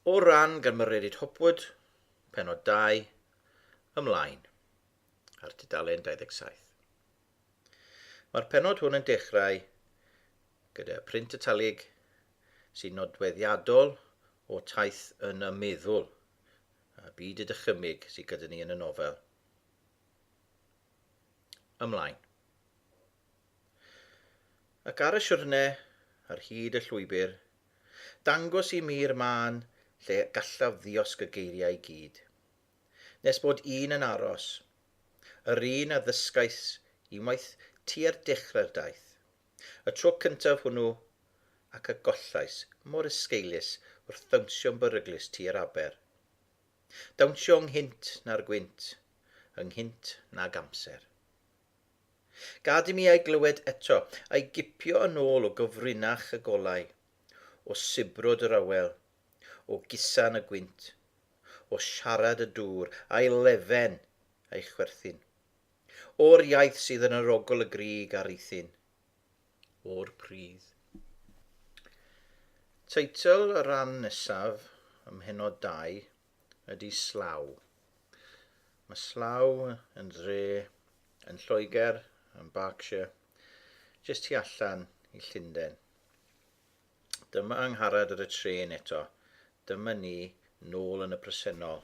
O Rhan gan Mererid Hopwood, penodau, Ymlaen, ar tudalen 27. Mae'r penod hwn yn dechrau gyda print italig sy'n nodweddiadol o taith yn y meddwl a byd y dychymyg sydd gyda ni yn y nofel. Ymlaen. Ac ar y siwrne, ar hyd y llwybr, dangos i mi'r man lle gallaf ddiosg y geiriau i gyd. Nes bod un yn aros, yr un a ddysgais unwaith tua'r dechrau'r daith. Y tro cyntaf hwnnw ac y gollais mor ysgeilus wrth ddawnsio'n beryglus tua'r aber. Dawnsio ynghynt na'r gwynt, ynghynt nag amser. Gad i mi ei glywed eto, a'i gipio yn ôl o gyfrinach y golau, o sibrwd yr awel, o gusan y gwynt, o siarad y dŵr, a'i lefen a'i chwerthin, o'r iaith sydd yn arogl y grig ar eithyn, o'r pridd. Teitl y rhan nesaf ym penodau ydy slaw. Mae slaw yn dre yn Lloegr, yn Berkshire, jyst tu allan i Llundain. Dyma Angharad ar y tren eto. Dyma ni nôl yn y presennol.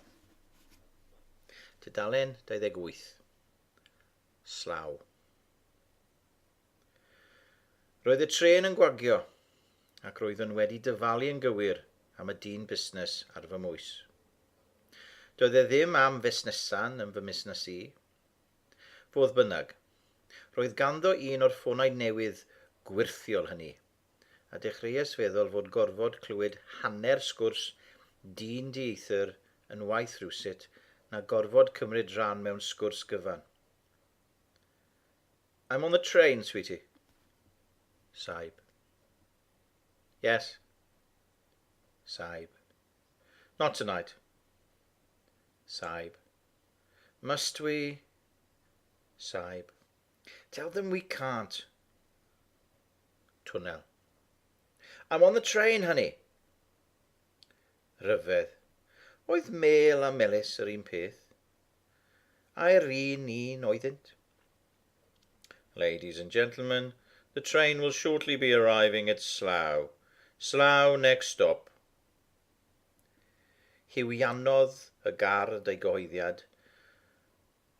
Tudalen 28. Slaw. Roedd y tren yn gwagio, ac roeddwn wedi dyfalu yn gywir am y dyn busnes ar fy mwys. Doedd e ddim am fusnesan yn fy busnes i. Fodd bynnag, roedd ganddo un o'r ffonau newydd gwirthiol hynny, a dechreuais feddwl fod gorfod clywed hanner sgwrs dyn dieithr yn waith rhywsut na gorfod cymryd rhan mewn sgwrs gyfan. I'm on the train, sweetie. Saib. Yes. Saib. Not tonight. Saib. Must we? Saib. Tell them we can't. Twnnel. I'm on the train, honey. Ryfedd. Oedd Mel a Melys yr un peth? A'r un oeddynt? Ladies and gentlemen, the train will shortly be arriving at Slough. Slough next stop. Hiwianodd y gard ei gyhoeddiad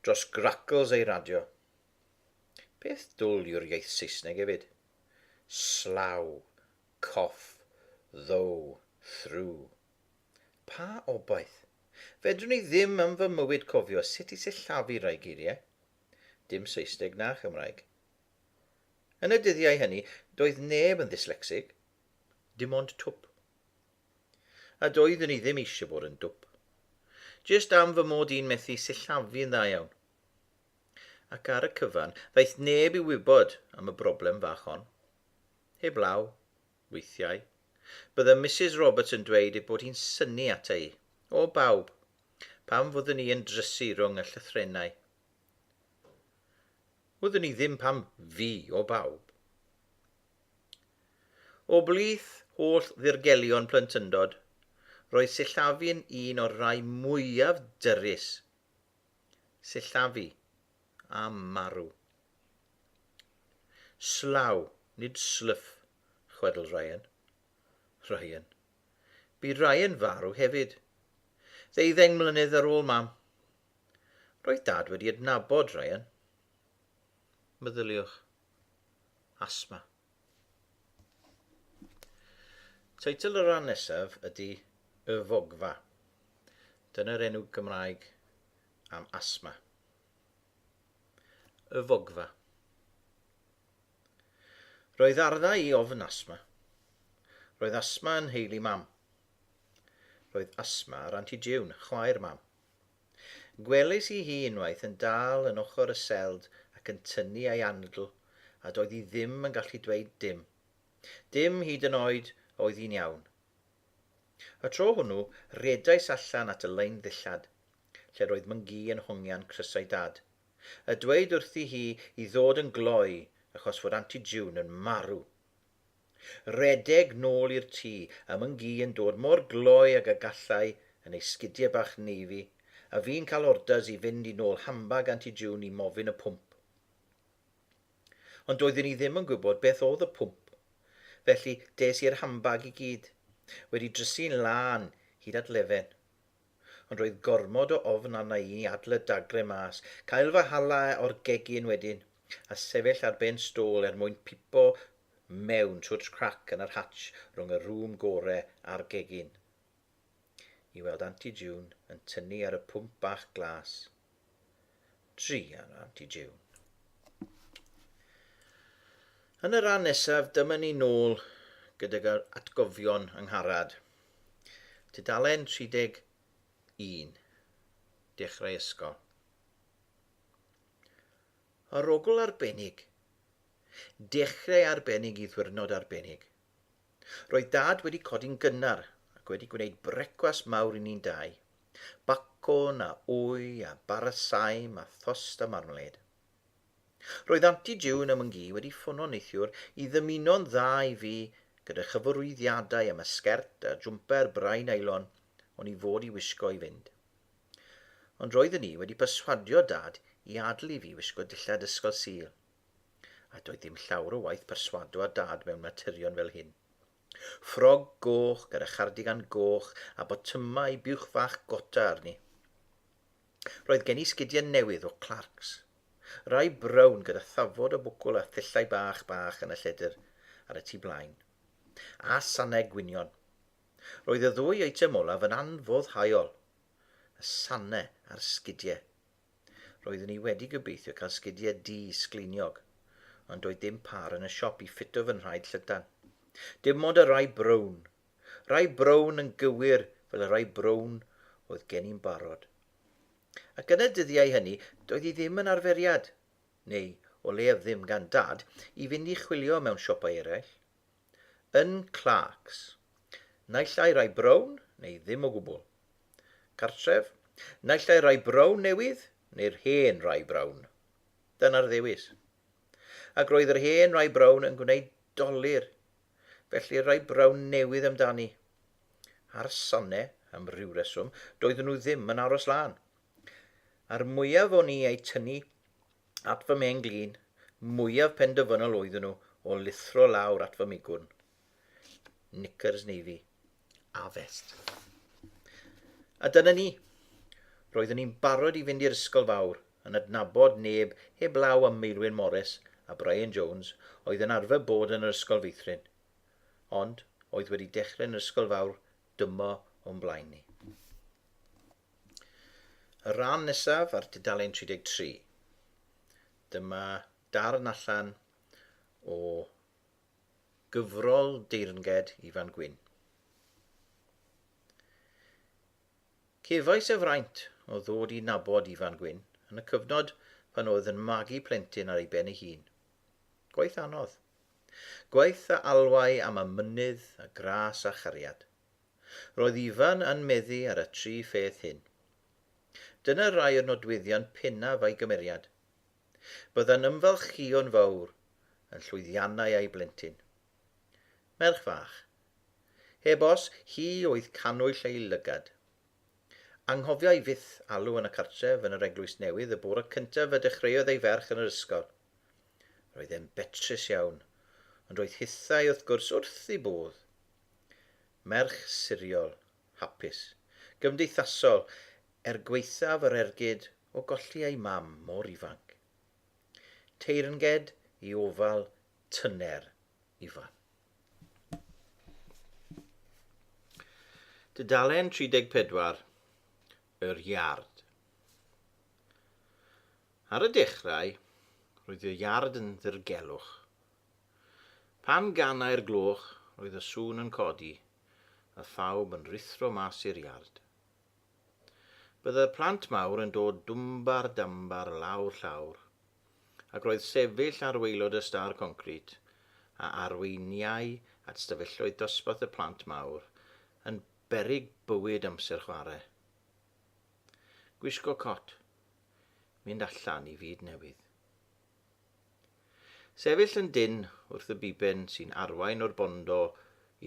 dros gracls ei radio. Beth dwl yw'r iaith Saesneg hefyd? Slaw, coff, ddow, through. Pa obaith? Fedrwn ni ddim am fy mywyd cofio sut i sillafu rai geiriau. Dim Saesneg na Chymraeg. Yn y dyddiau hynny, doedd neb yn ddyslecsig. Dim ond twp. A doeddwn ni ddim eisiau bod yn dwp. Just am fy mod i'n methu sillafu'n dda iawn. Ac ar y cyfan, ddaeth neb i wybod am y broblem fach hon. Heblaw, weithiau, bydda Mrs. Roberts yn dweud ei bod hi'n synnu ata i, o bawb, pam fyddwn ni yn drysu rhwng y llythrenau. Fyddwn ni ddim pam fi o bawb. O blith holl ddirgelion plentyndod, roedd sillafu'n un o'r rhai mwyaf dyrys. Sillafu a marw. Slaw, nid slyff, chwedl Rhan. Rhan. Bu Rhan farw hefyd. 12 mlynedd ar ôl mam. Roedd dad wedi adnabod Rhan. Meddyliwch. Asma. Teitl y rhan nesaf ydy Y Fogfa. Dyna'r enw Gymraeg am asma. Y Fogfa. Roedd arna i ofn asma. Roedd asma yn heili mam. Roedd asma ar antidiwn, chwaer mam. Gwelais i hi unwaith yn dal yn ochr y seld ac yn tynnu ei andl, a doedd hi ddim yn gallu dweud dim. Dim hyd yn oed oedd hi'n iawn. Y tro hwnnw, redais allan at y lein ddillad, lle roedd myngu yn hongian crysau dad. Y dweud wrthi hi i ddod yn gloi achos fod Aunty June yn marw. Redeg nôl i'r tŷ, am yn gi yn dod mor gloi ag y gallai yn ei sgidiau bach neifi, a fi'n cael orders i fynd i nôl hambag anti-June i mofyn y pwmp. Ond doeddwn i ddim yn gwybod beth oedd y pwmp, felly des i'r hambag i gyd, wedi drysu'n lan hyd at lefen. Ond roedd gormod o ofn arna i adl y dagre mas, cael fy hala o'r gegin wedyn, a sefyll ar ben stôl mwyn pipo mewn trwy'r crac yn yr hatch rhwng y rŵm gorau a'r gegin. I weld Aunty-June yn tynnu ar y pwmp bach glas. Druan Aunty-June. Yn y rhan nesaf, dyma ni nôl gydag atgofion Angharad. Tudalen 31. Dechrau ysgol. Arogl arbennig. Dechrau arbennig i ddiwrnod arbennig. Roedd dad wedi codi'n gynnar ac wedi gwneud brecwas mawr i ni'n dau. Bacon a wy a bar y saim a thost a marmalade. Roedd Aunty-June am yn gi wedi ffono neithiwr i ddymuno'n dda i fi gyda chyfarwyddiadau am y sgert a jwmper brau neilon o'n i fod i wisgo i fynd. Ond roedden ni wedi perswadio dad i adl i fi wisgo dillad ysgol Sul. A doedd ddim llawer o waith perswado a dad mewn materion fel hyn. Ffrog goch gyda chardigan goch a botymau buwch fach gota arni. Roedd gen i sgidiau newydd o Clarks. Rhai brown gyda thafod o bwcl a thillau bach yn y lledr ar y tu blaen. A sanau gwynion. Roedd y ddwy eitem olaf yn anfoddhaiol. Y sanau a'r sgidiau. Roeddwn i wedi gobeithio cael sgidiau di sgliniog, ond doedd dim par yn y siop i ffito fy nhraed llydan. Dim ond y rai brown. Rai brown yn gywir fel y rai brown oedd gen i'n barod. Ac yn y dyddiau hynny, doedd hi ddim yn arferiad, neu o leiaf ddim gan dad, i fynd i chwilio mewn siopau eraill. Yn Clarks, naillai rai brown neu ddim o gwbl. Cartref, naillai rai brown newydd neu'r hen rai brown. Dyna'r ddewis. Ac roedd yr hen rai brown yn gwneud dolir, felly rai brown newydd amdani. Ar sonau, am ryw reswm, doedden nhw ddim yn aros lan. A'r mwyaf o'n i ei tynnu at fy mhen glin, mwyaf penderfynol oedden nhw o lithro lawr at fy migwn. Knickers neifi a vest. A dyna ni. Roeddwn ni'n barod i fynd i'r ysgol fawr yn adnabod neb heb law am Meilwyn Morris a Brian Jones oedd yn arfer bod yn yr ysgol feithrin, ond oedd wedi dechrau'n ysgol fawr dyma o'n blaen ni. Y rhan nesaf ar tudalen 33. Dyma darn allan o gyfrol deyrnged Ifan Gwyn. Cefais y fraint o ddod i nabod Ifan Gwyn yn y cyfnod pan oedd yn magu plentyn ar ei ben ei hun. Gwaith anodd. Gwaith a alwau am y mynydd, a gras a chariad. Roedd Ifan yn meddu ar y tri pheth hyn. Dyna rai o'r nodweddion pennaf a'i gymeriad. Bydda'n ymfalchio'n fawr yn llwyddiannau a'i blentyn. Merch fach. Heb os, hi oedd canwyll ei lygad. Anghofiai fyth alw yn y cartref yn yr eglwys newydd y bore cyntaf y dechreuodd ei ferch yn yr ysgol. Roedd e'n betrus iawn, ond roedd hithau wrth gwrs wrth ei bodd. Merch siriol, hapus, gymdeithasol, gweithaf yr ergyd o golli ei mam mor ifanc. Teyrnged i ofal tyner Ifan. Tudalen 34. Yr iard. Ar y dechrau, roedd y iard yn ddirgelwch. Pan ganau'r gloch, roedd y sŵn yn codi, a phawb yn rithro mas i'r iard. Bydde y plant mawr yn dod dwmbar dambar lawr llawr, ac roedd sefyll ar waelod y star concrit a arweiniau at stafelloedd dosbarth y plant mawr yn beryg bywyd amser chwarae. Gwisgo cot, mynd allan i fyd newydd. Sefyll yn dyn wrth y biben sy'n arwain o'r bondo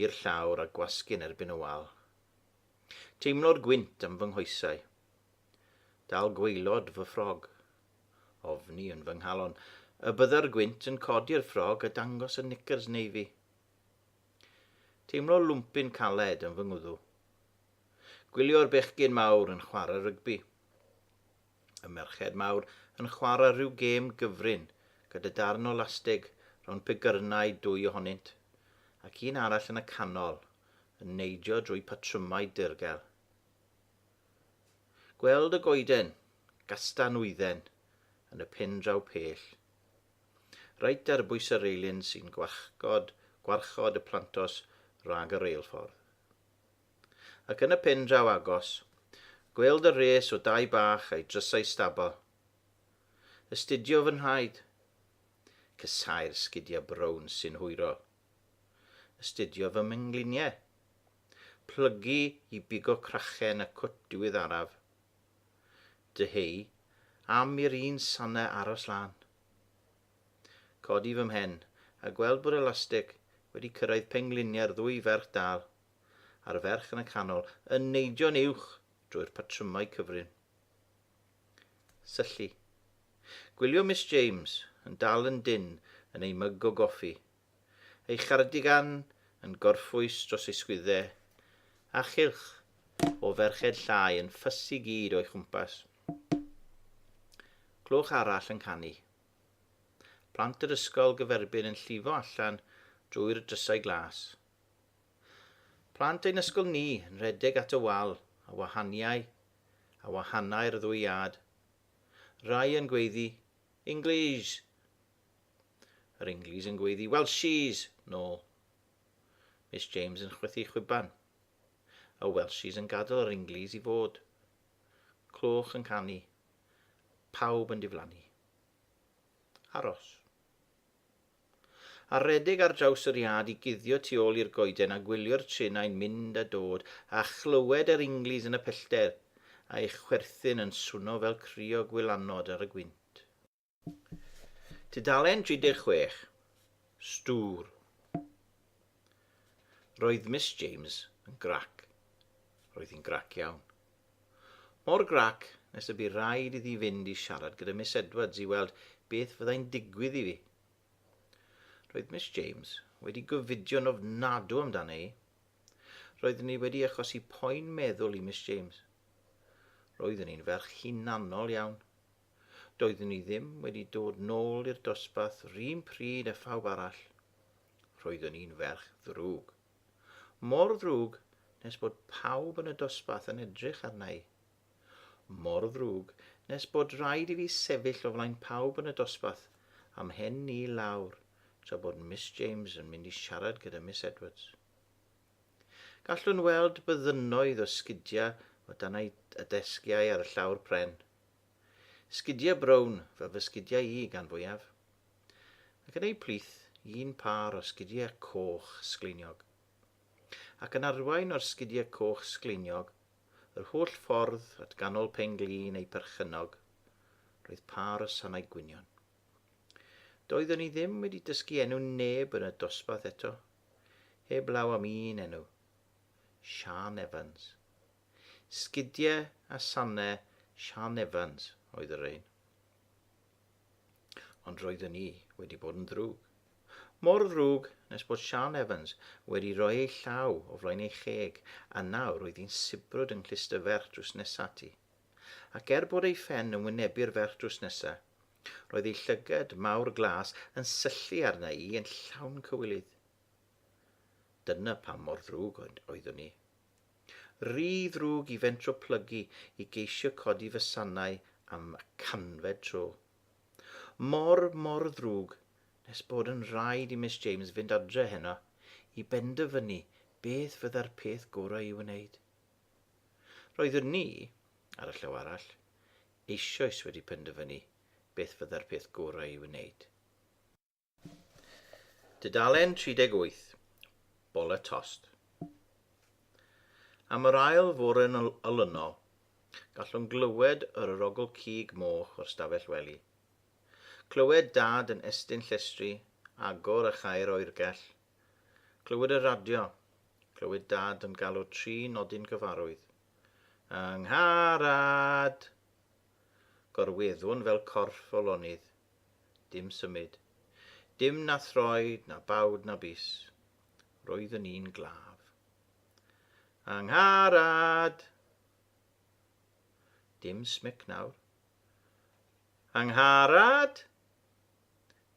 i'r llawr a gwasgu'n erbyn y wal. Teimlo'r gwynt am fy nghoesau. Dal gwaelod fy ffrog. Ofni yn fy nghalon. Y bydda'r gwynt yn codi'r ffrog a dangos y knickers neifi. Teimlo lwmpyn caled yn fy ngwddw. Gwylio'r bechgyn mawr yn chwarae rygbi. Y merched mawr yn chwarae rhyw gêm gyfrin gyda darn o lastig rhwng pigyrnau 2 ohonynt ac un arall yn y canol yn neidio drwy patrymau dirgel. Gweld y goeden, gastan wydden, yn y pen draw pell. Reit ar bwys y reilyn sy'n gwarchod y plantos rhag y reilffordd. Ac yn y pen draw agos, gweld y res o 2 bach a'i drysau stabol. Astudio fy nhaid. Cysau'r sgidiau brown sy'n hwyro. Astudio fy myngluniau. Plygu i bigo crachen y cwt diweddaraf. Dyheu am i'r un sanau aros lan. Codi fy mhen a gweld bod elastig wedi cyrraedd pengliniau'r 2 ferch dal a'r ferch yn y canol yn neidio'n uwch drwy'r patrymau cyfrin. Syllu. Gwylio Miss James yn dal yn dyn yn ei myg o goffi, ei chardigan yn gorffwys dros ei sgwyddau, a chylch o ferched llai yn ffysu gyd o'i chwmpas. Clwch arall yn canu. Plant yr ysgol gyferbyn yn llifo allan drwy'r drysau glas. Plant ein ysgol ni yn rhedeg at y wal a wahanau'r 2 iad. Rhai yn gweiddi, English. Yr Inglis yn gweiddi, Welshies, nôl. Miss James yn chwythu chwiban. Y Welshies yn gadael yr Inglis i fod. Clwch yn canu. Pawb yn diflannu. Aros. A redig ar draws yr iad i guddio tu ôl i'r goeden a gwylio'r trenau'n mynd a dod a chlywed yr Inglis yn y pellter a'i chwerthin yn swno fel crio gwylanod ar y gwynt. Tudalen 36. Stŵr. Roedd Miss James yn grac. Roedd hi'n grac iawn. Mor grac nes y bu rhaid iddi fynd i siarad gyda Miss Edwards i weld beth fyddai'n digwydd i fi. Roedd Miss James wedi gyfidio'n ofnadw amdano ei. Roeddwn ni wedi achosi poen meddwl i Miss James. Roeddwn ni'n ferch hunanol iawn. Doeddwn ni ddim wedi dod nôl i'r dosbarth rhywun pryd a phawb arall. Roeddwn ni'n ferch ddrwg. Mor ddrwg nes bod pawb yn y dosbarth yn edrych arna i. Mor ddrwg nes bod rhaid i fi sefyll o flaen pawb yn y dosbarth am hen ni lawr tra bod Miss James yn mynd i siarad gyda Miss Edwards. Gallwn weld byddynoedd o sgidiau o dan y desgiau ar y llawr pren. Sgidiau brown fel fy sgidiau i gan fwyaf. Ac yn ei plith un par o sgidiau coch sgleiniog. Ac yn arwain o'r sgidiau coch sgleiniog, yr holl ffordd at ganol penglin neu perchynog, roedd par o sanau gwynion. Doeddwn ni ddim wedi dysgu enw neb yn y dosbarth eto, heb law am un enw, Sian Evans. Sgidiau a sanau Sian Evans oedd yr ein. Ond roeddwn ni wedi bod yn ddrwg. Mor ddrwg nes bod Sian Evans wedi rhoi ei llaw o flaen ei cheg a nawr roedd hi'n sibrwd yn cluster ferch drws nesa ti. Ac bod ei ffen yn wynebu'r ferch drws nesa, roedd ei llygad mawr glas yn syllu arna i yn llawn cywilydd. Dyna pam mor ddrwg oeddwn ni. Rhy ddrwg i fentro plygu i geisio codi fy sanau am canfed tro. Mor ddrwg nes bod yn rhaid i Miss James fynd adre heno i benderfynu beth fydda'r peth gorau i wneud. Roeddwn ni, ar y llaw arall, eisoes wedi penderfynu beth fydda'r peth gorau i wneud. Dudalen 38. Bola tost. Am yr ail fore yn olynol, gallwn glywed yr orogl cig moch o'r stafell wely. Clywed dad yn estyn llestri, agor y chair oergell. Clywed y radio. Clywed dad yn galw 3 nodyn cyfarwydd. Angharad! Gorweddwn fel corff o lonydd. Dim symud. Dim na throed, na bawd, na bus. Roedd yn un glaf. Angharad! Dim smic nawr. Angharad!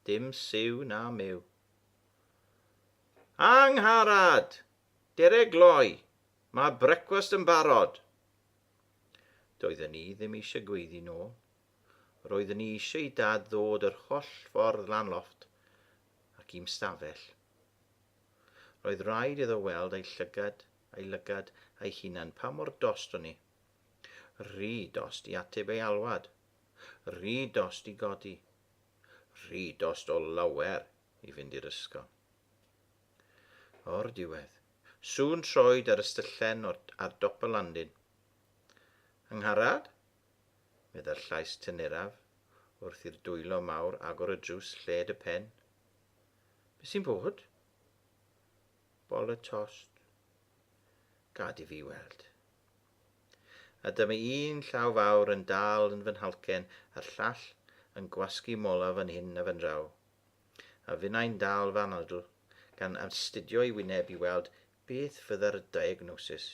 Dim siw na miw. Angharad! Dere gloi, mae brecwast yn barod. Doedden ni ddim eisiau gweiddi nôl. Roedden ni eisiau I dad ddod yr holl ffordd lan lofft ac I'm stafell. Roedd rhaid iddo weld ei lygad a'i hunan pa mor dost o'n ni. Rhy dost I ateb ei alwad. Rhy dost I godi. Rhy dost o lawer I fynd i'r ysgol. O'r diwedd, sŵn troed ar ystyllen ar dop y landyn. Angharad? Medda'r llais tynuraf wrth i'r dwylo mawr agor y drws lled y pen. Be sy'n bod? Bol y tost. Gad I fi weld. A dyma un llaw fawr yn dal yn fy nhalcen a'r llall yn gwasgu mola fan hyn a fan draw. A fynnau'n dal fan adl gan astudio I wyneb I weld beth fydda'r diagnosis.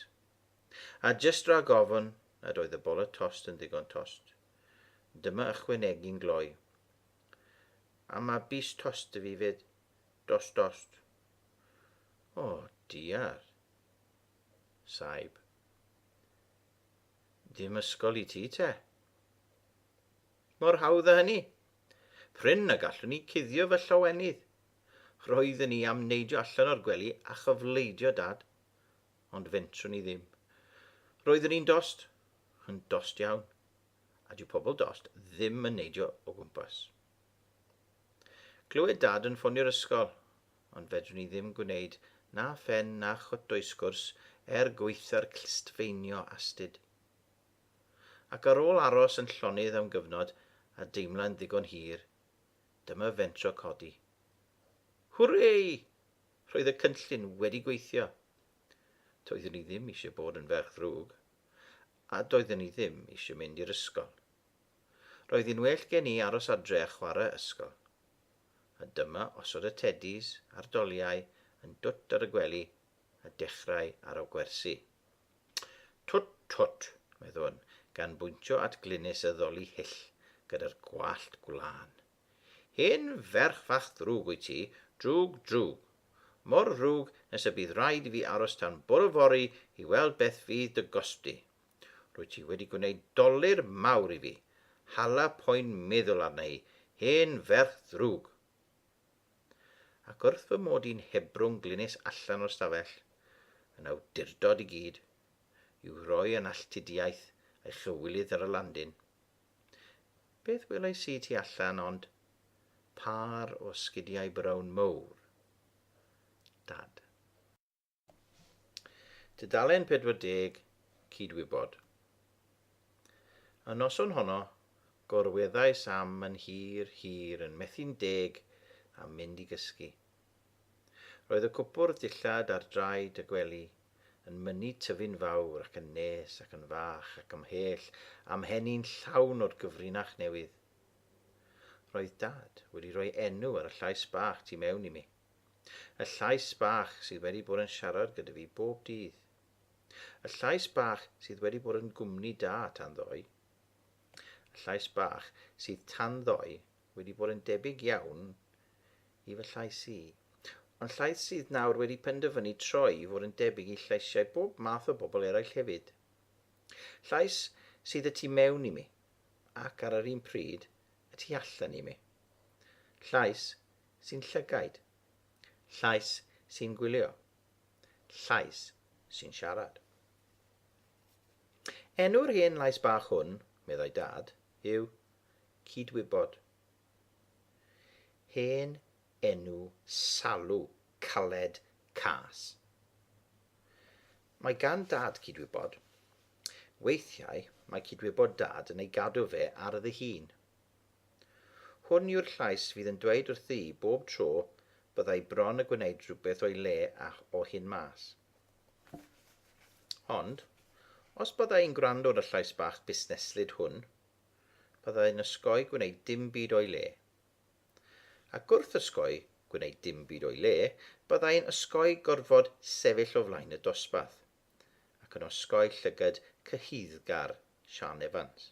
A jyst rhag ofon nad oedd y bol y tost yn ddigon tost. Dyma ychwanegu'n gloi. A mae bus tost y fi fyd. Dost. O, diar. Saib. Dim ysgol I ti te. Mor hawdd â hynny. Pryn y gallwn ni cuddio fy llawenydd. Roedden ni am neidio allan o'r gwely a chyfleidio dad, ond fentrwn ni ddim. Roedden ni'n dost, yn dost iawn, a dyw pobl dost ddim yn neidio o gwmpas. Clywed dad yn ffonio'r ysgol, ond fedrwn ni ddim gwneud na phen na chwt o'i sgwrs gweitha'r clustfeinio astyd. Ac ar ôl aros yn llonydd am gyfnod a deimla'n ddigon hir, dyma fentro codi. Hwrei! Roedd y cynllun wedi gweithio. Doeddwn ni ddim eisiau bod yn ferch ddrwg, a doeddwn ni ddim eisiau mynd i'r ysgol. Roedd hi'n well gen I aros adre a chwarae ysgol. A dyma osod y teddys a'r doliau yn dwt ar y gwely a dechrau ar y gwersi. Twt, meddwn, gan bwyntio at glynus y ddoli hyll gyda'r gwallt gwlan. Hen ferch fach ddrwg wyt ti, drwg. Mor rwg nes y bydd rhaid I fi aros tan bore fori I weld beth fydd dy gosti. Rwyt ti wedi gwneud dolir mawr I fi. Hala poen meddwl arna I, hen ferch ddrwg. Ac wrth fy mod i'n hebrwng glynus allan o'r stafell, yn awdurdod I gyd, i'w roi yn alltudiaeth a'i chywilydd ar y landyn. Beth welais I ti allan ond par o sgidiau brown mowr. Dad. Tudalen 40, cydwybod. Y noson honno, gorweddau Sam yn hir yn methu'n 10 a mynd I gysgu. Roedd y cwpwr dillad ar draed y gwely yn mynnu tyfu'n fawr ac yn nes ac yn fach ac ymhell am henni'n llawn o'r gyfrinach newydd. Roedd dad wedi rhoi enw ar y llais bach tu mewn I mi. Y llais bach sydd wedi bod yn siarad gyda fi bob dydd. Y llais bach sydd wedi bod yn gwmni da tan ddoi. Y llais bach sydd tan ddoi wedi bod yn debyg iawn I fy llais I. Ond llais sydd nawr wedi penderfynu troi I fod yn debyg I llaisiau bob math o bobl eraill hefyd. Llais sydd y tu mewn I mi, ac ar yr un pryd y tu allan I mi. Llais sy'n llygaid. Llais sy'n gwylio. Llais sy'n siarad. Enw'r hen lais bach hwn, meddai dad, yw cydwybod. Hen enw salw caled cas. Mae gan dad cydwybod. Weithiau mae cydwybod dad yn ei gadw fe ar y hun. Hwn yw'r llais fydd yn dweud wrth i bob tro byddai bron y gwneud rhywbeth o'i le o hyn mas. Ond, os byddai'n gwrando ar y llais bach busneslyd hwn, byddai'n ysgoi gwneud dim byd o'i le. Ac wrth ysgoi gwneud dim byd o'i le, byddai'n ysgoi gorfod sefyll o flaen y dosbarth, ac yn osgoi llygad cyhuddgar Sian Evans,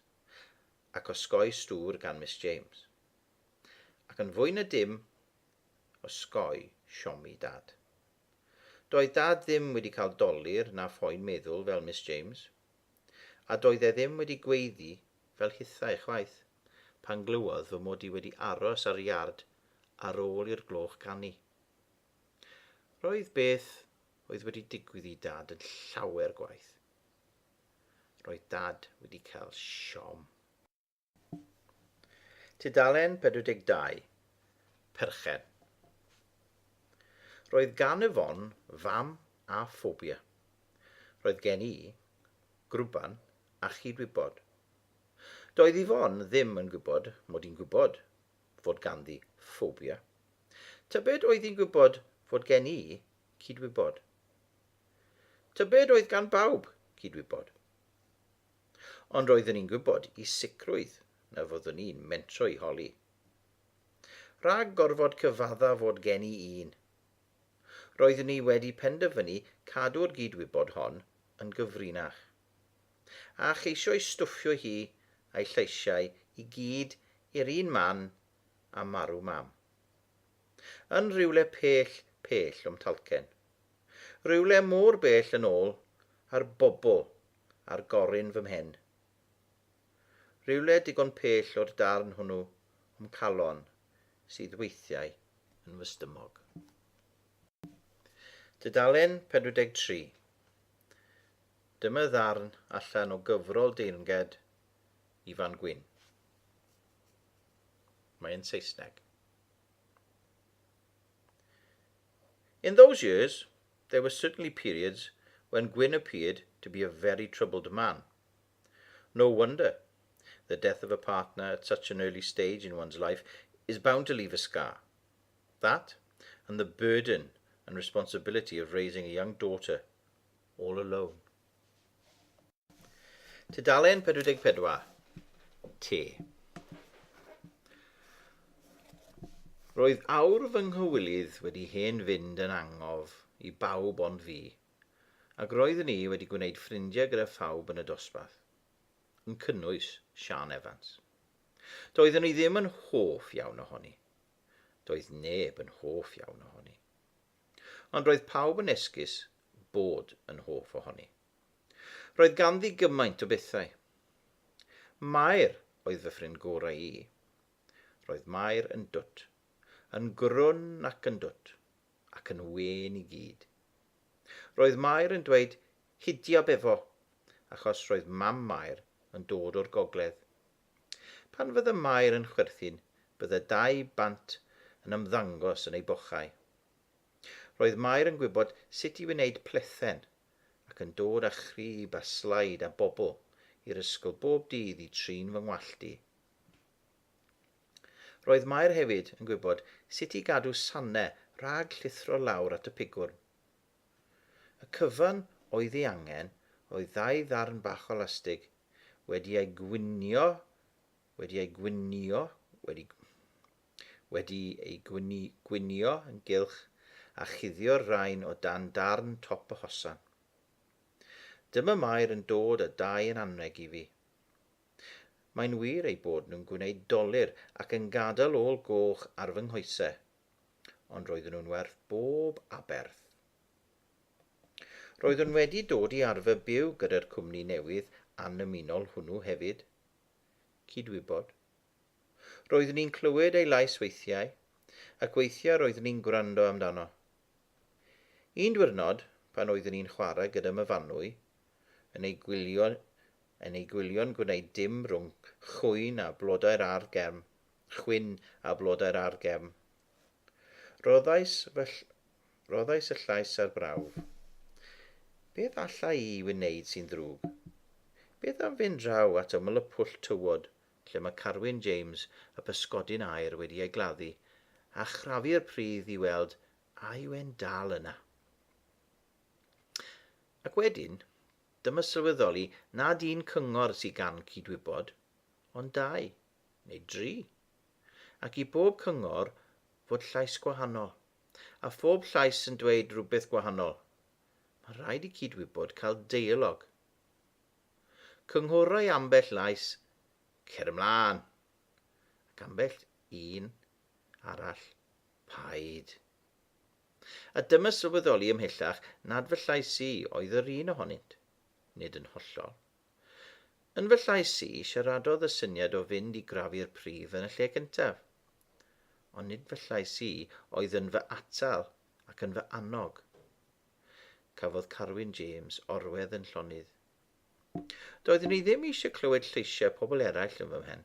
ac osgoi stŵr gan Miss James, ac yn fwy na dim, osgoi siomi dad. Doedd dad ddim wedi cael dolir na phoen meddwl fel Miss James, a doedd e ddim wedi gweiddi fel hithau chwaith, pan glywodd fy mod i wedi aros ar iard ar ôl i'r gloch ganu. Roedd beth oedd wedi digwydd i dad yn llawer gwaith. Roedd dad wedi cael siom. Tudalen 42, Perchen. Roedd gan y fon fam a ffobia. Roedd gen i grwban a chydwybod. Doedd i fon ddim yn gwybod mod i'n gwybod fod ganddi ffobia. Tybed oedd hi'n gwybod fod gen i cydwybod. Tybed oedd gan bawb cydwybod. Ond roeddwn i'n gwybod i sicrwydd na fyddwn i'n mentro i holi. Rhag gorfod cyfadda fod gen i un. Roeddwn i wedi penderfynu cadw'r gydwybod hon yn gyfrinach, a cheisio stwffio hi a'i lleisiau i gyd i'r un man a marw mam. Yn rhywle pell o'm talcen. Rhywle mor bell yn ôl ar bobl ar goryn fy mhen. Rhywle digon pell o'r darn hwnnw o'm calon sydd weithiau yn fy stymog. Tudalen 43. Dyma ddarn allan o gyfrol deyrnged i Fan Gwyn. Mae'n Saesneg. In those years, there were certainly periods when Gwyn appeared to be a very troubled man. No wonder. The death of a partner at such an early stage in one's life is bound to leave a scar. That, and the burden and responsibility of raising a young daughter all alone. Tudalen 44. Te. Roedd awr fy nghywilydd wedi hen fynd yn angof i bawb ond fi, ac roeddwn i wedi gwneud ffrindiau gyda phawb yn y dosbarth, yn cynnwys Sian Evans. Doeddwn i ddim yn hoff iawn ohoni. Doedd neb yn hoff iawn ohoni. Ond roedd pawb yn esgus bod yn hoff ohoni. Roedd ganddi gymaint o bethau. Mae'r oedd fy ffrind gorau i. Roedd Mae'r yn dwt, yn grwn ac yn dwt, ac yn wen i gyd. Roedd Mae'r yn dweud hidio befo, achos roedd mam Mae'r yn dod o'r gogledd. Pan fydde Mae'r yn chwerthin, bydde 2 bant yn ymddangos yn ei bochau. Roedd Mae'r yn gwybod sut i wneud plethen, ac yn dod â chrib a slaid a bobl i'r ysgol bob dydd i trin fy ngwallti. Roedd Mae'r hefyd yn gwybod sut i gadw sannau rhag llithro lawr at y pigwrn. Y cyfan oedd ei angen oedd 2 ddarn bach o lastig wedi ei gwynio yn gylch a chuddio'r rhain o dan darn top y hosan. Dyma Mae'r yn dod â 2 yn anreg i fi. Mae'n wir ei bod nhw'n gwneud dolir ac yn gadael ôl goch ar fy nghoesau, ond roedden nhw'n werth bob aberth. Roeddwn wedi dod i arfer byw gyda'r cwmni newydd anymunol hwnnw hefyd. Cydwybod. Roeddwn i'n clywed ei lais weithiau, ac weithiau roeddwn i'n gwrando amdano. Un diwrnod, pan oeddwn i'n chwarae gyda myfanwy, yn ei gwylio'n gwneud dim rhwng chwyn a blodau'r argefn. Roddais y llais ar brawf. Beth alla i wneud sy'n ddrwg? Beth am fynd draw at ymyl y pwll tywod lle mae Carwyn James, y pysgodyn aur, wedi ei gladdu, a chrafu'r pridd i weld a yw e'n dal yna. Ac wedyn, dyma sylweddoli nad un cyngor sy'n gan cydwybod, ond 2 neu 3, ac i bob cyngor fod llais gwahanol, a phob llais yn dweud rhywbeth gwahanol. Mae rhaid i cydwybod cael deialog. Cynghorau ambell lais, cer ymlaen, ac ambell un arall, paid. A dyma sylweddoli ymhellach nad fy llais i oedd yr un ohonynt, nid yn hollol. Yn fy llais i siaradodd y syniad o fynd i grafu'r pridd yn y lle cyntaf, ond nid fy llais i oedd yn fy atal ac yn fy annog. Cafodd Carwyn James orwedd yn llonydd. Doeddwn i ddim eisiau clywed lleisiau pobl eraill yn fy mhen.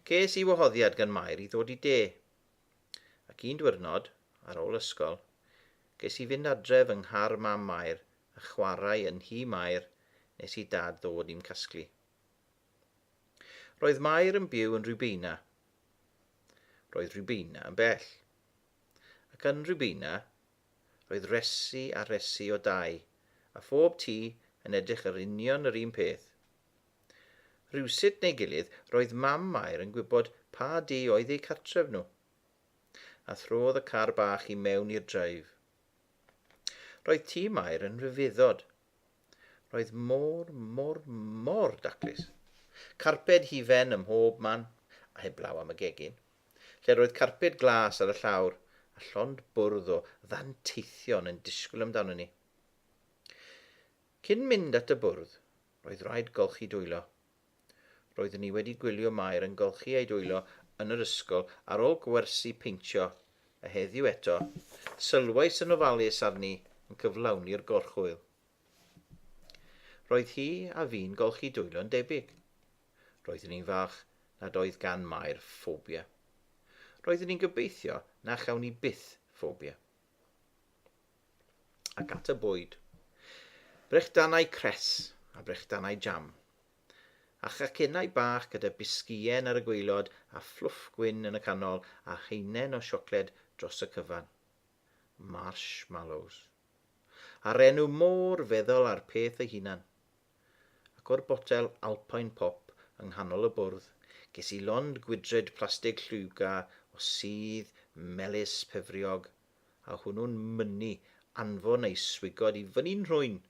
Ces i wahoddiad gan Mae'r i ddod i de, ac un diwrnod, ar ôl ysgol, ges i fynd adref yng nghar mam Mae'r a chwarae yn hi Mae'r nes i dad ddod i'n casglu. Roedd Mae'r yn byw yn Rwbeina. Roedd Rwbeina yn bell, ac yn Rwbeina roedd resi a resi o 2, a phob tŷ yn edrych yr union yr un peth. Rhywsut neu gilydd, roedd mam Mae'r yn gwybod pa dŷ oedd eu cartref nhw, a throdd y car bach i mewn i'r dreif. Roedd tŷ Mae'r yn rhyfeddod. Roedd mor daclus. Carped hufen ym mhob man, a heblaw am y gegin, lle roedd carped glas ar y llawr, a llond bwrdd o ddanteithion yn disgwyl amdano ni. Cyn mynd at y bwrdd, roedd rhaid golchi dwylo. Roeddwn ni wedi gwylio Mae'r yn golchi ei dwylo yn yr ysgol ar ôl gwersi peintio, a heddiw eto, sylwais yn ofalus arni yn cyflawni'r gorchwyl. Roedd hi a fi'n golchi dwylo'n debyg. Roeddwn ni'n fach nad oedd gan Mae'r ffobia. Roeddwn ni'n gobeithio na chawn ni byth ffobia. Ac at y bwyd. Brechdanau cres a brechdanau jam, a chacennau bach gyda bisgïen ar y gwaelod a fflwff gwyn yn y canol a heinen o siocled dros y cyfan. Marshmallows. A'r enw môr feddwl ar peth ei hunan. Ac o'r botel Alpine Pop yng nghanol y bwrdd, ges i lond gwydred plastig llwga o sydd melys pefriog, a hwnnw'n mynnu anfon ei swigod i fyny'n rhwyn,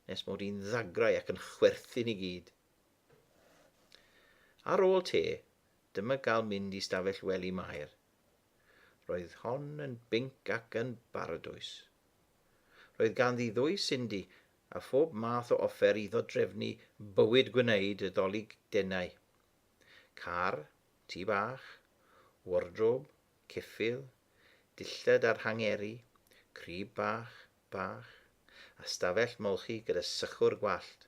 nes mod i'n ddagrau ac yn chwerthin i gyd. Ar ôl te, dyma gael mynd i stafell wely Mae'r. Roedd hon yn binc ac yn baradwys. Roedd ganddi 2 Cindy a phob math o offer iddo drefnu bywyd gwneud y ddolig denau. Car, tŷ bach, wardrob, ceffyl, dillad ar hangeri, crib bach, a stafell molchi gyda sychwr gwallt,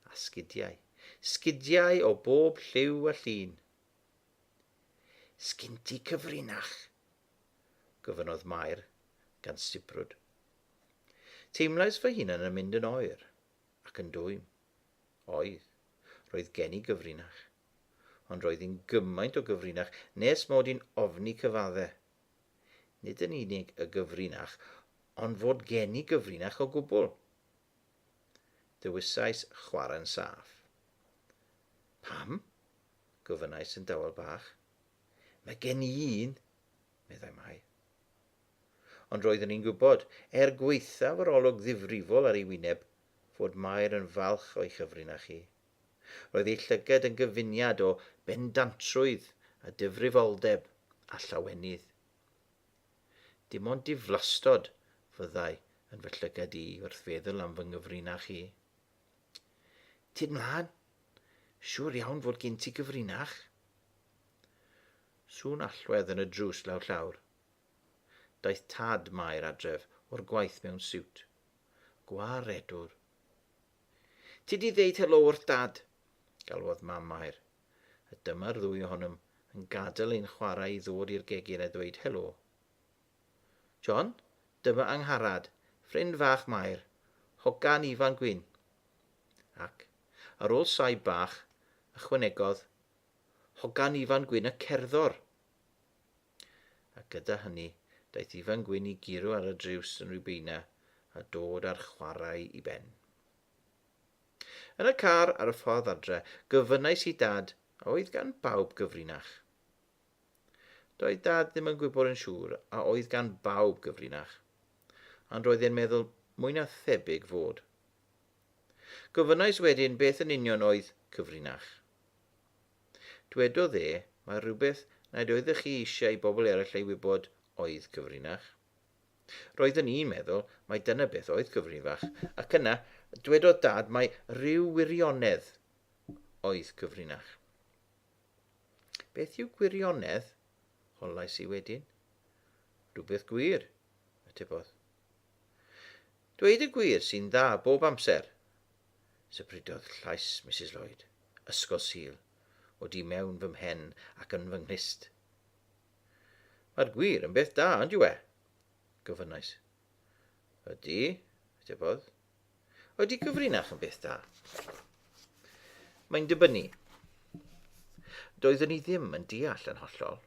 a sgidiau. Sgidiau o bob lliw a llun. Sgin ti cyfrinach, gofynnodd Mae'r gan sibrwd. Teimlais fy hunan yn mynd yn oer ac yn dwym. Oedd, roedd gen i gyfrinach, ond roedd hi'n gymaint o gyfrinach nes mod i'n ofni cyfaddau. Nid yn unig y gyfrinach, ond fod gen i gyfrinach o gwbl. Dywysais chwarae'n saff. Pam? Gofynnais yn dawel bach. Mae gen i un, meddai Mae. Ond roeddwn i'n gwybod, gweithaf yr olwg ddifrifol ar ei wyneb, fod Mae'r yn falch o'i chyfrinach hi. Roedd ei llygad yn gyfuniad o bendantrwydd a difrifoldeb a llawenydd. Dim ond diflastod fyddai yn fy llygad i wrth feddwl am fy nghyfrinach hi. Ti'n mlaen? Siŵr iawn fod gen ti gyfrinach? Sŵn allwedd yn y drws lawr llawr. Daeth tad Mae'r adref o'r gwaith mewn siwt. Gwaredwr. Ti di ddeud helo wrth dad, galwodd mam Mae'r, a dyma'r 2 ohonom yn gadael ein chwarae i ddod i'r gegin a dweud helo. John, dyma Angharad, ffrind fach Mae'r, hogan ifan gwyn. Ac, ar ôl saib bach, ychwanegodd, hogan ifan gwyn y cerddor. A gyda hynny, daeth ifan gwyn i giro ar y driws yn rhywbeina a dod â'r chwarae i ben. Yn y car ar y ffordd adre, gofynnais i dad a oedd gan bawb gyfrinach. Doedd dad ddim yn gwybod yn siŵr a oedd gan bawb gyfrinach, ond roedd e'n meddwl mwy na thebyg fod. Gofynnais wedyn beth yn union oedd cyfrinach. Dwedodd mae rhywbeth nad oeddech chi eisiau i bobl eraill ei wybod oedd cyfrinach. Roeddwn i'n meddwl mai dyna beth oedd cyfrinach, ac yna dwedodd dad mai rhyw wirionedd oedd cyfrinach. Beth yw gwirionedd? Holais i wedyn. Rhywbeth gwir, atebodd. Dweud y gwir sy'n dda bob amser. Sybridodd llais Mrs Lloyd, ysgol sil, o di mewn fy mhen ac yn fy nghlist. Mae'r gwir yn beth da, ond yw e? Gofynnais. Ydy, atebodd. Ydy cyfrinach yn beth da? Mae'n dibynnu. Doeddwn i ddim yn deall yn hollol.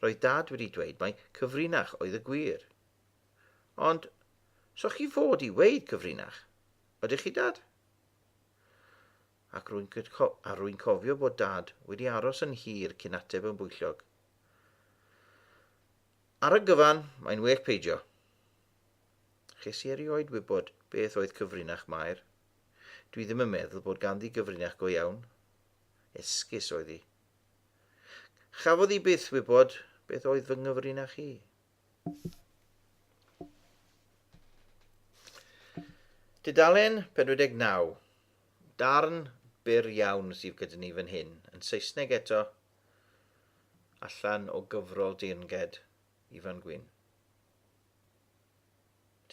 Roedd dad wedi dweud mai cyfrinach oedd y gwir. Ond, so chi fod i weid cyfrinach? Ydych chi dad? Ac rwy'n cofio bod dad wedi aros yn hir cyn ateb yn bwyllog. Ar y gyfan, mae'n well peidio. Ches i erioed wybod beth oedd cyfrinach Mae'r. Dwi ddim yn meddwl bod ganddi gyfrinach go iawn. Esgus oedd hi. Chafodd hi byth wybod beth oedd fy nghyfrinach hi. Tudalen 49. Darn byr iawn sydd gyda ni fan hyn, yn Saesneg eto, allan o gyfrol deyrnged Ifan Gwyn.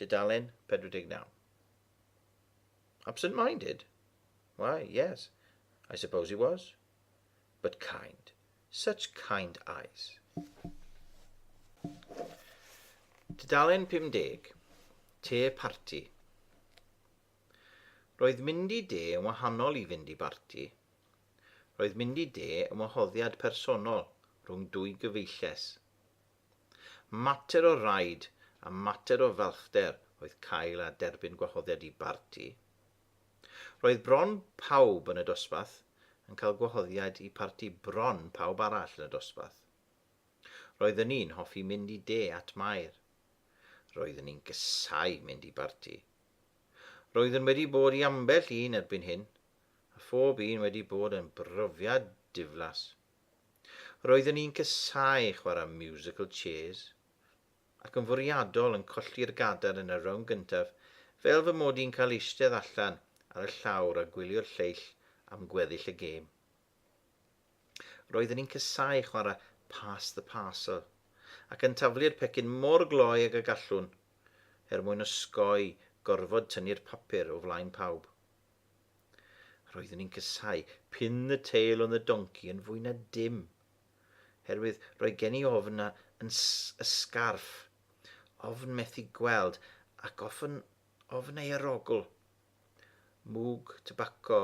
Tudalen 49. Absent-minded? Why, yes, I suppose he was. But kind. Such kind eyes. Tudalen 50. Te parti. Roedd mynd i de yn wahanol i fynd i barti. Roedd mynd i de yn wahoddiad personol rhwng dwy gyfeilles. Mater o raid a mater o felchder oedd cael a derbyn gwahoddiad i barti. Roedd bron pawb yn y dosbarth yn cael gwahoddiad i parti bron pawb arall yn y dosbarth. Roeddwn i'n hoffi mynd i de at Mae'r. Roeddwn i'n gysau mynd i barti. Roeddwn wedi bod i ambell un erbyn hyn, a phob un wedi bod yn brofiad diflas. Roeddwn i'n cysau chwarae musical chairs, ac yn fwriadol yn colli'r gadair yn y rown gyntaf, fel fy mod i'n cael eistedd allan ar y llawr a gwylio'r lleill am gweddill y gêm. Roeddwn i'n cysau chwarae pass the parcel, ac yn taflu'r pecyn mor gloi ag y gallwn, mwyn osgoi gorfod tynnu'r papur o flaen pawb. Roeddwn i'n cysau pin the tail on the donkey yn fwy na dim, herwydd roi gen i ofn yn ysgarff, ofn methu gweld, ac ofn ei arogl. Mwg, tobaco,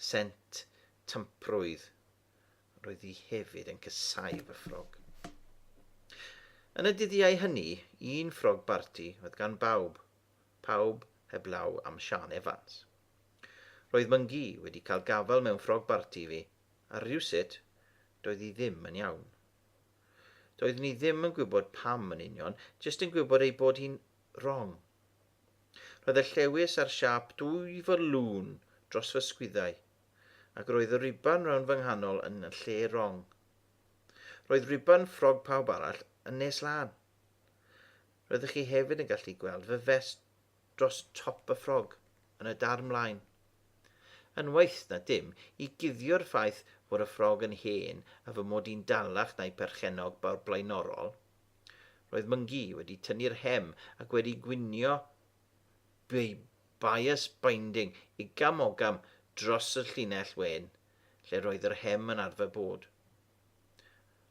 sent, tamprwydd. Roedd hi hefyd yn cysau fy ffrog. Yn y dyddiau hynny, un ffrog barti oedd gan bawb heblaw am Sian Evans. Roedd myngi wedi cael gafel mewn ffrog barti fi, a rhywsut doedd hi ddim yn iawn. Doeddwn i ddim yn gwybod pam yn union, jyst yn gwybod ei bod hi'n wrong. Roedd y llewis ar siap 2 fylwn dros fy sgwyddau, ac roedd y riban rownd fy nghanol yn y lle wrong. Roedd riban ffrog pawb arall yn nes lan. Roeddech chi hefyd yn gallu gweld fy vest dros top y ffrog yn y dar ymlaen. Yn waeth na dim i guddio'r ffaith fod y ffrog yn hen a fy mod i'n dalach na'i perchenog blaenorol. Roedd myngi wedi tynnu'r hem ac wedi gwynio bias binding igam-ogam dros y llinell wen, lle roedd yr hem yn arfer bod.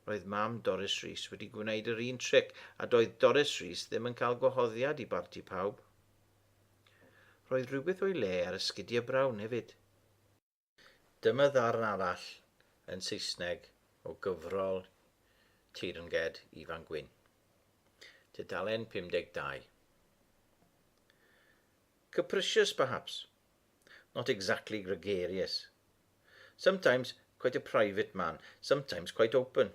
Roedd mam Doris Rhys wedi gwneud yr un tric, a doedd Doris Rhys ddim yn cael gwahoddiad i barti pawb. Roedd rhywbeth o'i le ar y sgidiau brawn hefyd. Dyma ddarn arall yn Saesneg o gyfrol Teyrnged Ifan Gwyn. Tudalen 52. Capricious, perhaps, not exactly gregarious. Sometimes quite a private man, sometimes quite open.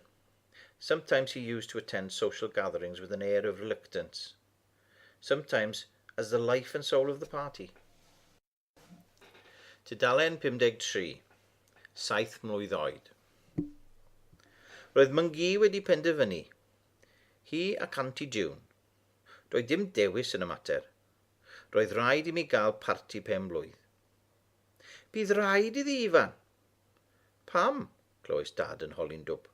Sometimes he used to attend social gatherings with an air of reluctance. Sometimes as the life and soul of the party. Tudalen 53. 7 mlwydd oed. Roedd myngi wedi penderfynu. Hi ac Aunty June. Roedd dim dewis yn y mater. Roedd rhaid i mi gael parti pen blwydd. Bydd rhaid iddi Ifan. Pam? Clywais dad yn holi'n dwb.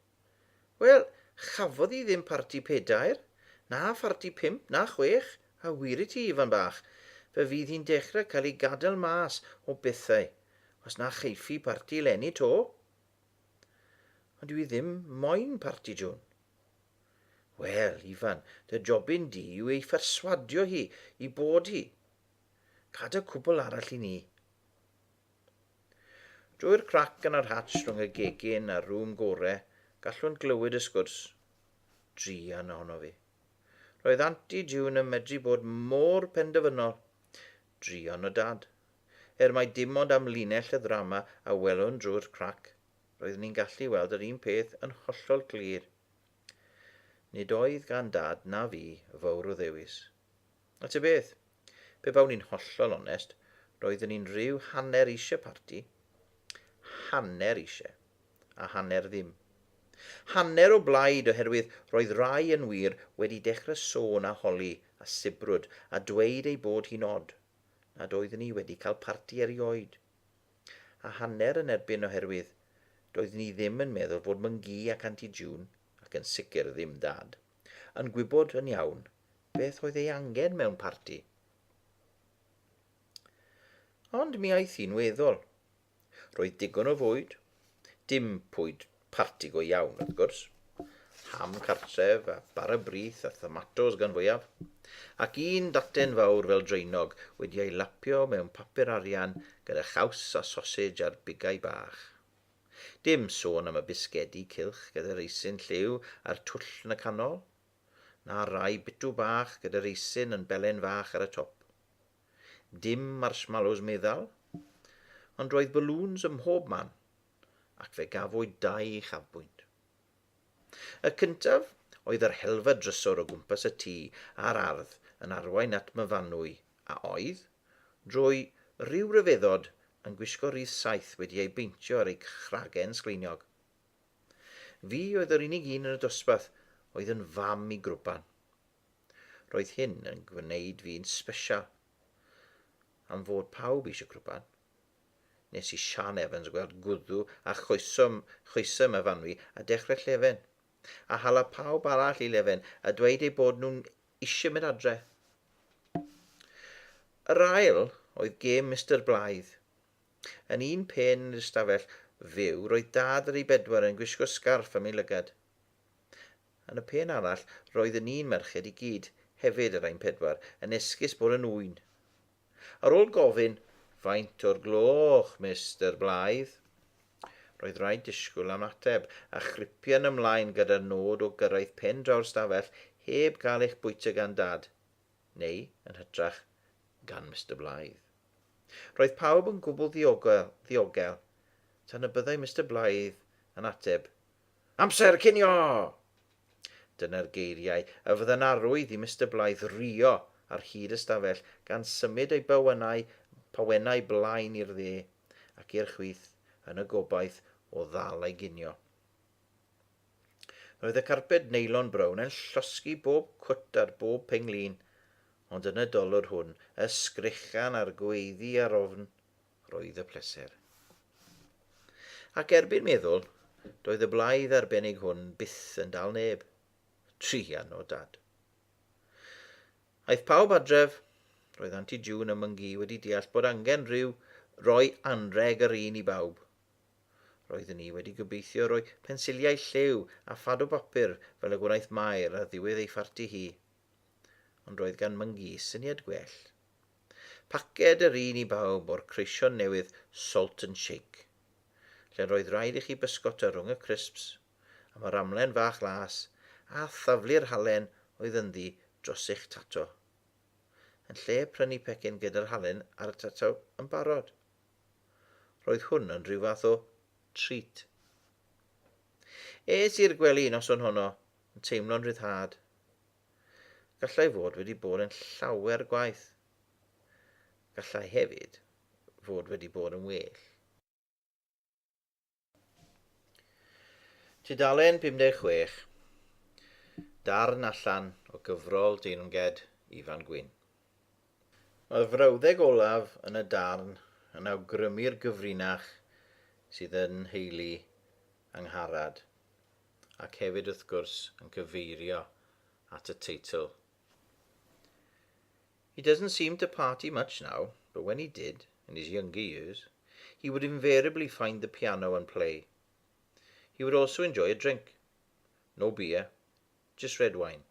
Wel, chafodd hi ddim parti pedair, na parti 5, na 6, a wir i ti Ifan bach, fe fydd hi'n dechrau cael ei gadael mas o bethau, os na cheiffi parti lenni to. Ond dwi ddim moyn parti June. Wel, Ifan, dy jobyn di yw ei pherswadio hi i bod hi. Gada cwbl arall i ni. Drwy'r crac yn yr hatch rhwng y gegin a'r rŵm gorau, gallwn glywed y sgwrs. Drian ohono fi. Roedd Aunty June yn medru bod mor penderfynol. Drian o dad. Mai dim ond am linell y ddrama a welwn drwy'r crac, roeddwn ni'n gallu weld yr un peth yn hollol glir. Nid oedd gan dad na fi fawr o ddewis. A ty beth, pe bawn ni'n hollol onest, roeddwn ni'n rhyw hanner eisiau parti. Hanner eisiau, a hanner ddim. Hanner o blaid oherwydd roedd rhai yn wir wedi dechrau sôn a holi a sibrwd a dweud ei bod hi'n od, nad oeddwn ni wedi cael parti erioed. A hanner yn erbyn oherwydd doeddwn ni ddim yn meddwl fod myngi ac Aunty June, ac yn sicr ddim dad, yn gwybod yn iawn beth oedd ei angen mewn parti. Ond mi aeth hi'n weddol. Roedd digon o fwyd, dim pwyd parti go iawn wrth gwrs, ham cartref a bara brith a thomatos gan fwyaf, ac un daten fawr fel dreinog wedi ei lapio mewn papur arian gyda chaws a sausage a'r bigau bach. Dim sôn am y bisgedi cilch gyda reisyn lliw a'r twll yn y canol, na rai bitw bach gyda reisyn yn belen fach ar y top. Dim marshmallows meddal, ond roedd balloons ym mhob man, ac fe gafwyd 2 chafbwynt. Y cyntaf oedd yr helfa drysor o gwmpas y tŷ a'r ardd yn arwain at myfanwy, a oedd, drwy ryw ryfeddod yn gwisgo rhys saith wedi ei beintio ar ei chragen sgleiniog. Fi oedd yr unig un yn y dosbarth oedd yn fam i grwpan. Roedd hyn yn gwneud fi'n sbesial, am fod pawb eisiau grwpan. Nes i Sian Evans gweld gwddw a choesym y fanwy a dechrau llefen, a hala pawb arall i lefen a dweud ei bod nhw'n eisiau mynd adre. Yr ail oedd gêm Mr Blythe. Yn un pen yn y stafell fyw, roedd dad ar ei bedwar yn gwisgo sgarff am ei lygad. Yn y pen arall, roedd yn un merched i gyd, hefyd yr ein pedwar, yn esgus bod yn wyn. Ar ôl gofyn, faint o'r gloch, Mr Blythe? Roedd rhaid disgwyl am ateb a chripian ymlaen gyda'r nod o gyrraedd pen draw'r stafell heb gael eich bwyta gan dad, neu, yn hytrach, gan Mr Blythe. Roedd pawb yn gwbl ddiogel, tan y byddai Mr Blythe yn ateb, amser cinio! Dyna'r geiriau a fydda'n arwydd i Mr Blythe rio ar hyd y stafell gan symud ei pawennau blaen i'r dde ac i'r chwith yn y gobaith o ddal ei ginio. Roedd y carped neilon brown yn llosgi bob cwt ar bob penglin, ond yn y dolwr hwn, y sgrichian a'r gweiddi ar ofn, roedd y pleser. Ac erbyn meddwl, doedd y Blythe arbennig hwn byth yn dal neb. Trian o dad. Aeth pawb adref, roedd Aunty June a myngi wedi deall bod angen roi anreg yr un i bawb. Roedden ni wedi gobeithio roi pensiliau lliw a phad o bapur fel y gwnaeth Mae'r ar ddiwedd ei pharti hi. Ond roedd gan myngi syniad gwell. Paced yr un i bawb o'r creision newydd Salt and Shake. lle roedd rhaid i chi bysgota rhwng y crisps, am yr ymlaen fach las, a thaflu'r halen oedd ynddi dros eich tato. Yn lle prynu pecyn gyda'r halen ar y tato yn barod. Roedd hwn yn rhyw fath o treat. Es i'r gwely noson honno, yn teimlo'n ryddhad. Gallai fod wedi bod yn llawer gwaith. Gallai hefyd fod wedi bod yn well. Tudalen 56. Darn allan o gyfrol deyrnged Ifan Gwyn. Mae'r frawddeg olaf yn y darn yn awgrymu'r gyfrinach sydd yn heulu Angharad, ac hefyd wrth gwrs yn cyfeirio at y teitl. He doesn't seem to party much now, but when he did, in his younger years, he would invariably find the piano and play. He would also enjoy a drink. No beer, just red wine.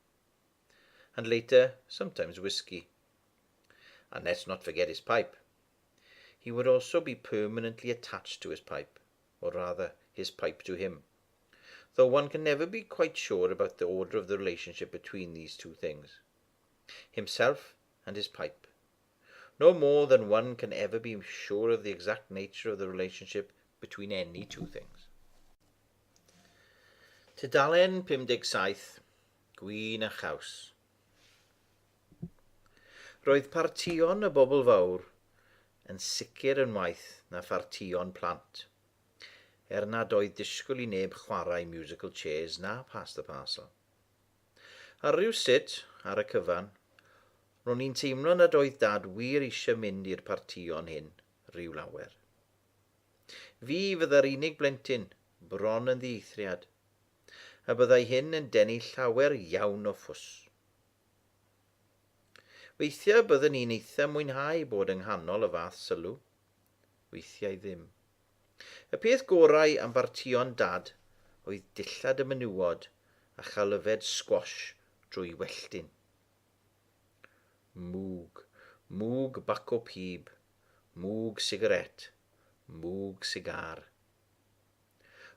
And later, sometimes whiskey. And let's not forget his pipe. He would also be permanently attached to his pipe, or rather, his pipe to him, though one can never be quite sure about the order of the relationship between these two things. Himself and his pipe. No more than one can ever be sure of the exact nature of the relationship between any two things. Tudalen 57, Gwyn a Chaws. Roedd partion y bobl fawr yn sicr yn waith na phartion plant, nad oedd disgwyl I neb chwarae musical chairs na pass the parcel. Ar ryw sit ar y cyfan, ro'n i'n teimlo nad oedd dad wir eisiau mynd i'r partion hyn ryw lawer. Fi fydda'r unig blentyn, bron yn ddieithriad, a byddai hyn yn denu llawer iawn o ffws. Weithiau byddwn ni'n eitha mwynhau bod yng nghanol y fath sylw, weithiau ddim. Y peth gorau am bartion dad oedd dillad y menywod a chael yfed squash drwy welltyn. Mwg bac o pib, mwg sigaret, mwg sigar.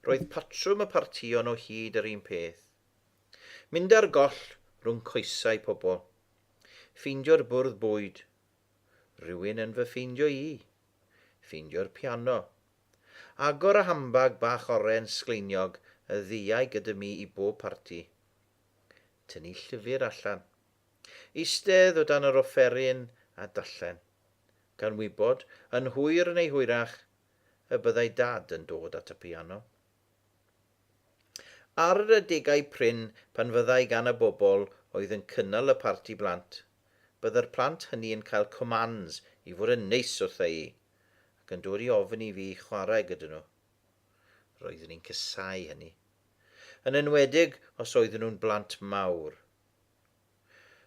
Roedd patrwm y partion o hyd yr un peth. Mynd ar goll rhwng coesau pobl. Ffeindio'r bwrdd bwyd. Rhywun yn fy ffeindio I. Ffeindio'r piano. Agor y hambag bach oren sgleiniog y ddiau gyda mi I bob parti. Tynnu llyfr allan. Eistedd o dan yr offeryn a dallen. Gan wybod, yn hwyr neu hwyrach, y byddai dad yn dod at y piano. Ar y degau pryn pan fyddai gan y bobl oedd yn cynnal y parti blant, byddai'r plant hynny yn cael commands I fod yn neis wrtha I, ac yn dod I ofyn I fi chwarae gyda nhw. Roeddwn ni'n cysau hynny. Yn enwedig os oedden nhw'n blant mawr.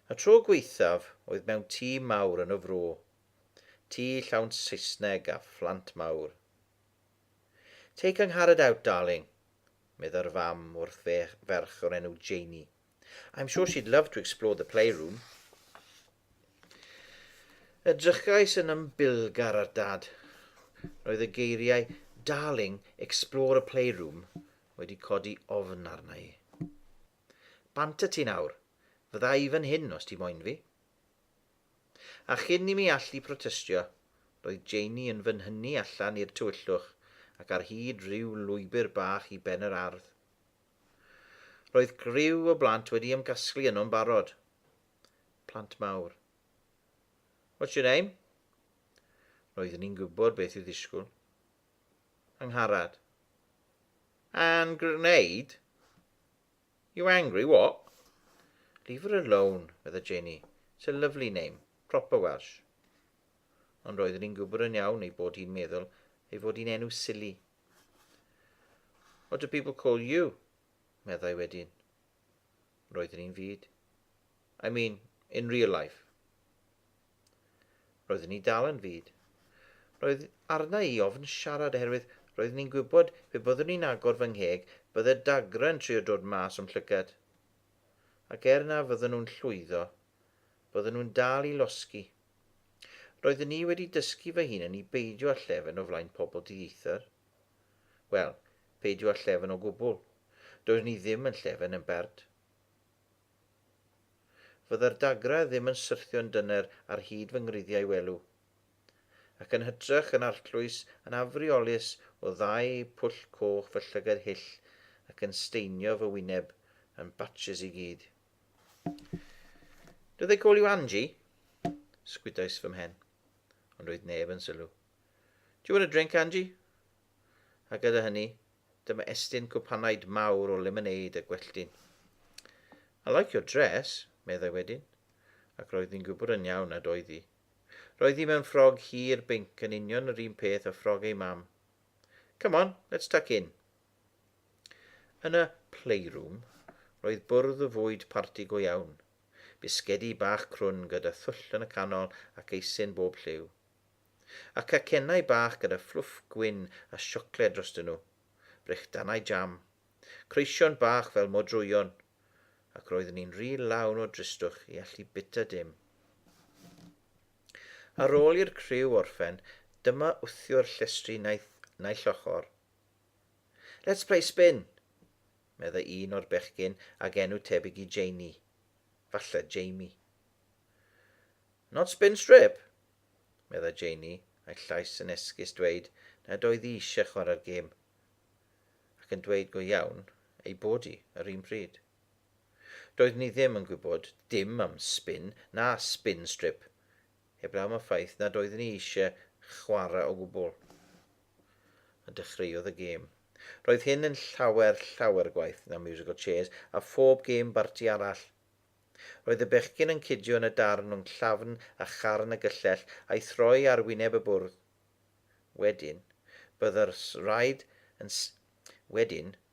Y tro gweithaf oedd mewn tŷ mawr yn y fro, tŷ llawn Saesneg a phlant mawr. Take Angharad out, darling, medda'r fam wrth ferch o'r enw Janie. I'm sure she'd love to explore the playroom. Edrychais yn ymbilgar ar dad. Roedd y geiriau, darling, explore a playroom, wedi codi ofn arna I. Bant y ti nawr, fydda I fan hyn os ti moyn fi. A chyn I mi allu protestio, roedd Janie yn fy nhynnu allan i'r tywyllwch ac ar hyd rhyw lwybr bach I ben yr ardd. Roedd griw o blant wedi ymgasglu yno'n barod. Plant mawr. What's your name? Roeddwn ni'n gwybod beth I ddisgwyl. Angharad. And grenade? You angry, what? Leave her alone, medda Janie. It's a lovely name, proper Welsh. Ond roeddwn ni'n gwybod yn iawn ei bod hi'n meddwl ei fod hi'n enw silly. What do people call you? Meddai wedyn. Roeddwn ni'n fyd. I mean, in real life. Roeddwn ni dal yn fyd. Roedd arna I ofn siarad oherwydd roeddwn ni'n gwybod pe byddwn ni'n agor fy ngheg bydde dagran trio dod mas am llygad. Ac na fydden nhw'n llwyddo, bydden nhw'n dal I losgi. Roeddwn ni wedi dysgu fy hun yn I beidio â llefen o flaen pobl dieithar. Wel, peidio â llefen o gwbl. Doeddwn ni ddim yn llefen yn bert. Fydda'r dagra ddim yn syrthio'n dyner ar hyd fy ngriddiau welw, ac yn hytrach yn arllwys yn afriolus o ddau pwll coch fy llygad hyll ac yn steinio fy wyneb yn batches I gyd. Do they call you Angie? Sgwydais fy mhen, ond roedd neb yn sylw. Do you want a drink, Angie? A gyda hynny, dyma estyn cwpanaid mawr o lemonade a gwelltyn. I like your dress, meddai wedyn, ac roedd hi'n gwybod yn iawn nad oedd hi. Roedd hi mewn ffrog hir binc yn union yr un peth a ffrog ei mam. Come on, let's tuck in. Yn y playroom, roedd bwrdd o fwyd parti go iawn. Bisgedi bach crwn gyda thwll yn y canol ac eisyn bob lliw. A cacennau bach gyda fflwff gwyn a siocled drostyn nhw. Brechdanau jam. Creision bach fel modrwyon. Ac roeddwn ni'n rhy lawn o dristwch I allu bita dim. Ar ôl i'r criw orffen, dyma wthio'r llestri naill ochr. Let's play spin, meddai un o'r bechgyn ag enw tebyg I Janie. Falle Jamie. Not spin strip, meddai Janie, a'i llais yn esgus dweud nad oedd hi eisiau chwarae'r gêm, ac yn dweud go iawn ei bod hi ar un pryd. Doedd ni ddim yn gwybod dim am spin na spin strip, heblaw am y ffaith nad oeddwn ni eisiau chwarae o gwbl. A dechreuodd y gêm. Roedd hyn yn llawer gwaith na musical chairs a phob gêm barti arall. Roedd y bechgyn yn cydio yn y darn o'n llafn a charn y gyllell a'i throi ar wyneb y bwrdd. Wedyn,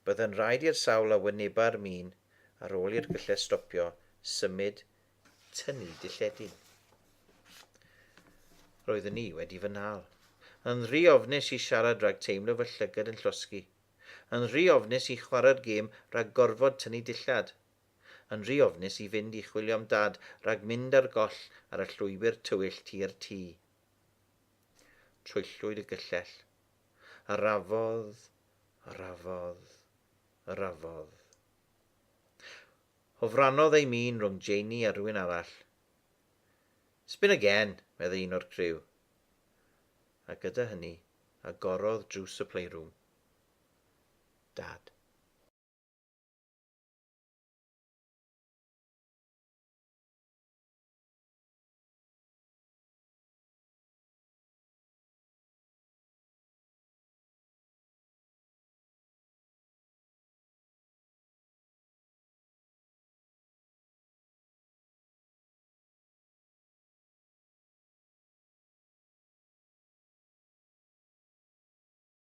byddai'n rhaid i'r sawl a wyneba'r min ar ôl i'r gyllell stopio, symud, tynnu dilledyn. Roeddwn ni wedi fy nal. Yn rhy ofnus I siarad rhag teimlo fy llygad yn llosgi. Yn rhy ofnus I chwarae'r gêm rhag gorfod tynnu dillad. Yn rhy ofnus I fynd I chwilio am dad rhag mynd ar goll ar y llwybr tywyll tir tŷ. Trwyllwyd y gyllell. Arafodd. Hofrannodd ei min rhwng Janie a rhywun arall. Spin again, meddai un o'r criw. A gyda hynny, agorodd drws y playroom. Dad.